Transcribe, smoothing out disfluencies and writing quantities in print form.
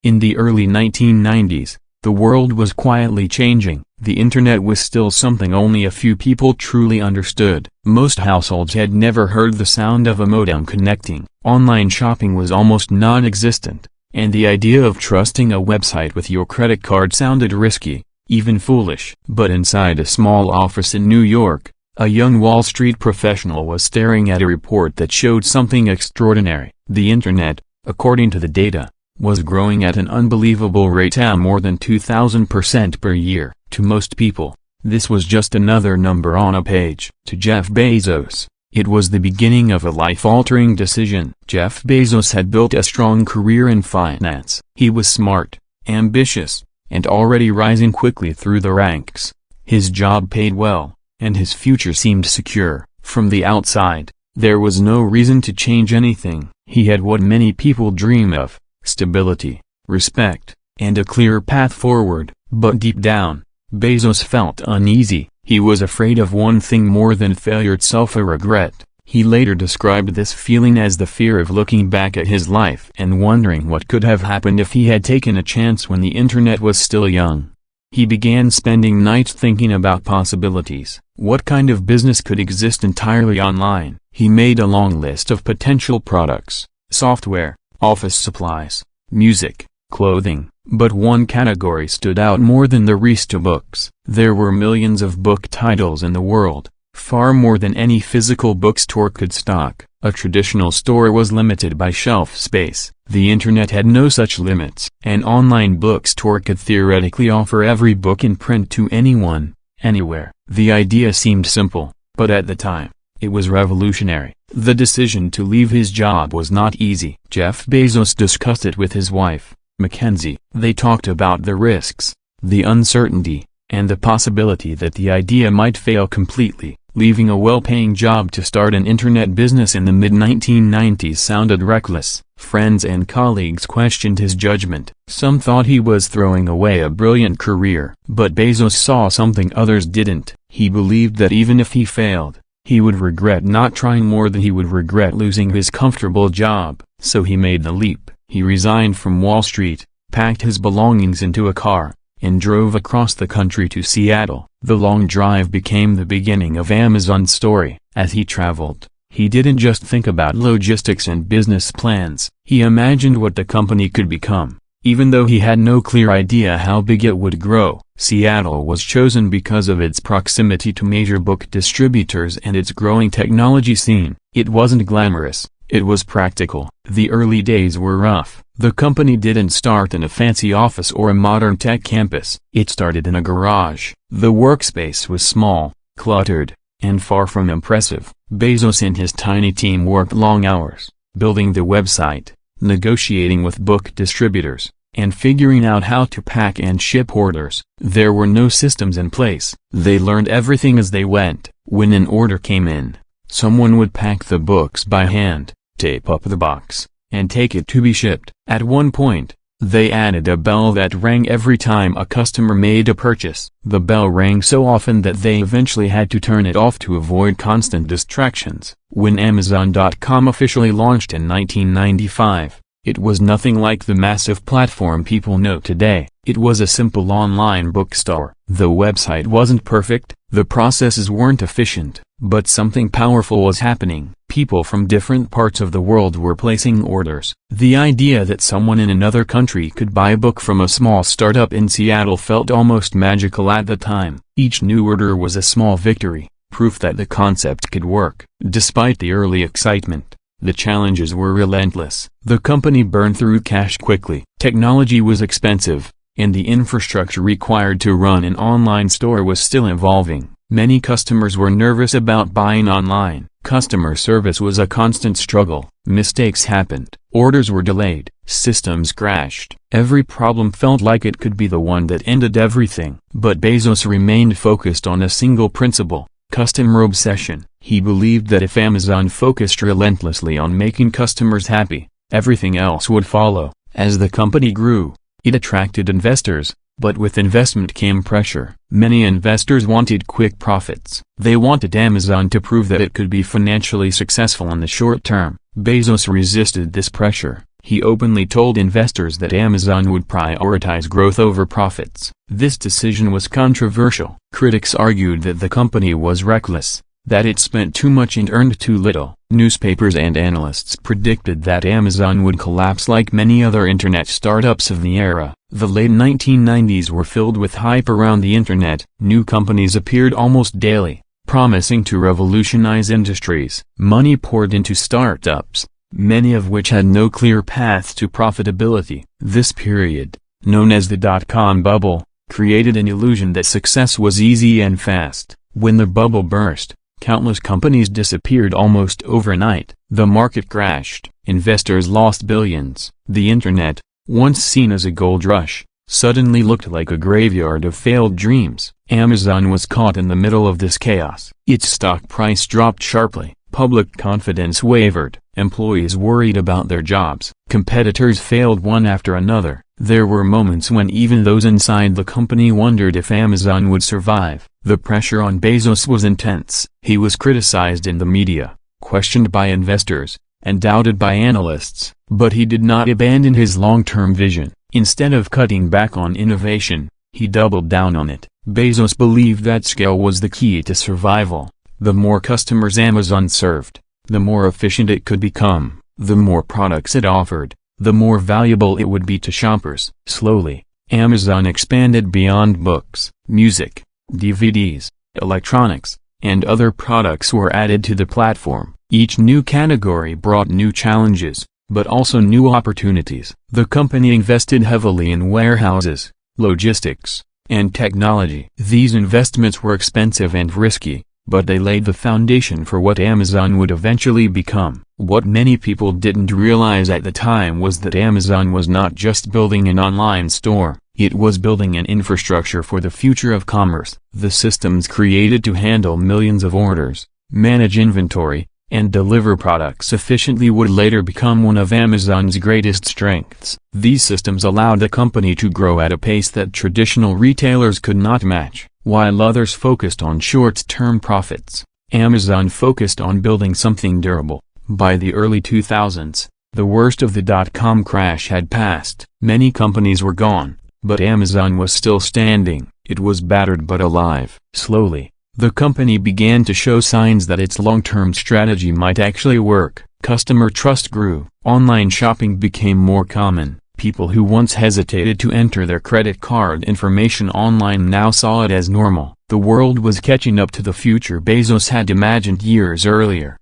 In the early 1990s, the world was quietly changing. The internet was still something only a few people truly understood. Most households had never heard the sound of a modem connecting. Online shopping was almost non-existent, and the idea of trusting a website with your credit card sounded risky, even foolish. But inside a small office in New York, a young Wall Street professional was staring at a report that showed something extraordinary. The internet, according to the data, was growing at an unbelievable rate at more than 2,000% per year. To most people, this was just another number on a page. To Jeff Bezos, it was the beginning of a life-altering decision. Jeff Bezos had built a strong career in finance. He was smart, ambitious, and already rising quickly through the ranks. His job paid well, and his future seemed secure. From the outside, there was no reason to change anything. He had what many people dream of: stability, respect, and a clear path forward. But deep down, Bezos felt uneasy. He was afraid of one thing more than failure itself: a regret. He later described this feeling as the fear of looking back at his life and wondering what could have happened if he had taken a chance when the internet was still young. He began spending nights thinking about possibilities. What kind of business could exist entirely online? He made a long list of potential products: software, office supplies, music, clothing. But one category stood out more than the rest: books. There were millions of book titles in the world, far more than any physical bookstore could stock. A traditional store was limited by shelf space. The internet had no such limits. An online bookstore could theoretically offer every book in print to anyone, anywhere. The idea seemed simple, but at the time, it was revolutionary. The decision to leave his job was not easy. Jeff Bezos discussed it with his wife, Mackenzie. They talked about the risks, the uncertainty, and the possibility that the idea might fail completely. Leaving a well-paying job to start an internet business in the mid-1990s sounded reckless. Friends and colleagues questioned his judgment. Some thought he was throwing away a brilliant career. But Bezos saw something others didn't. He believed that even if he failed, he would regret not trying more than he would regret losing his comfortable job. So he made the leap. He resigned from Wall Street, packed his belongings into a car, and drove across the country to Seattle. The long drive became the beginning of Amazon's story. As he traveled, he didn't just think about logistics and business plans. He imagined what the company could become, even though he had no clear idea how big it would grow. Seattle was chosen because of its proximity to major book distributors and its growing technology scene. It wasn't glamorous, it was practical. The early days were rough. The company didn't start in a fancy office or a modern tech campus. It started in a garage. The workspace was small, cluttered, and far from impressive. Bezos and his tiny team worked long hours, building the website, negotiating with book distributors, and figuring out how to pack and ship orders. There were no systems in place. They learned everything as they went. When an order came in, someone would pack the books by hand, tape up the box, and take it to be shipped. At one point, they added a bell that rang every time a customer made a purchase. The bell rang so often that they eventually had to turn it off to avoid constant distractions. When Amazon.com officially launched in 1995, it was nothing like the massive platform people know today. It was a simple online bookstore. The website wasn't perfect, the processes weren't efficient, but something powerful was happening. People from different parts of the world were placing orders. The idea that someone in another country could buy a book from a small startup in Seattle felt almost magical at the time. Each new order was a small victory, proof that the concept could work. Despite the early excitement, the challenges were relentless. The company burned through cash quickly. Technology was expensive, and the infrastructure required to run an online store was still evolving. Many customers were nervous about buying online. Customer service was a constant struggle. Mistakes happened. Orders were delayed. Systems crashed. Every problem felt like it could be the one that ended everything. But Bezos remained focused on a single principle: customer obsession. He believed that if Amazon focused relentlessly on making customers happy, everything else would follow. As the company grew, it attracted investors, but with investment came pressure. Many investors wanted quick profits. They wanted Amazon to prove that it could be financially successful in the short term. Bezos resisted this pressure. He openly told investors that Amazon would prioritize growth over profits. This decision was controversial. Critics argued that the company was reckless, that it spent too much and earned too little. Newspapers and analysts predicted that Amazon would collapse like many other internet startups of the era. The late 1990s were filled with hype around the internet. New companies appeared almost daily, promising to revolutionize industries. Money poured into startups, many of which had no clear path to profitability. This period, known as the dot-com bubble, created an illusion that success was easy and fast. When the bubble burst, countless companies disappeared almost overnight. The market crashed. Investors lost billions. The internet, once seen as a gold rush, suddenly looked like a graveyard of failed dreams. Amazon was caught in the middle of this chaos. Its stock price dropped sharply. Public confidence wavered. Employees worried about their jobs. Competitors failed one after another. There were moments when even those inside the company wondered if Amazon would survive. The pressure on Bezos was intense. He was criticized in the media, questioned by investors, and doubted by analysts. But he did not abandon his long-term vision. Instead of cutting back on innovation, he doubled down on it. Bezos believed that scale was the key to survival. The more customers Amazon served, the more efficient it could become. The more products it offered, the more valuable it would be to shoppers. Slowly, Amazon expanded beyond books. Music, DVDs, electronics, and other products were added to the platform. Each new category brought new challenges, but also new opportunities. The company invested heavily in warehouses, logistics, and technology. These investments were expensive and risky, but they laid the foundation for what Amazon would eventually become. What many people didn't realize at the time was that Amazon was not just building an online store, it was building an infrastructure for the future of commerce. The systems created to handle millions of orders, manage inventory, and deliver products efficiently would later become one of Amazon's greatest strengths. These systems allowed the company to grow at a pace that traditional retailers could not match. While others focused on short-term profits, Amazon focused on building something durable. By the early 2000s, the worst of the dot-com crash had passed. Many companies were gone, but Amazon was still standing. It was battered but alive. Slowly, the company began to show signs that its long-term strategy might actually work. Customer trust grew. Online shopping became more common. People who once hesitated to enter their credit card information online now saw it as normal. The world was catching up to the future Bezos had imagined years earlier.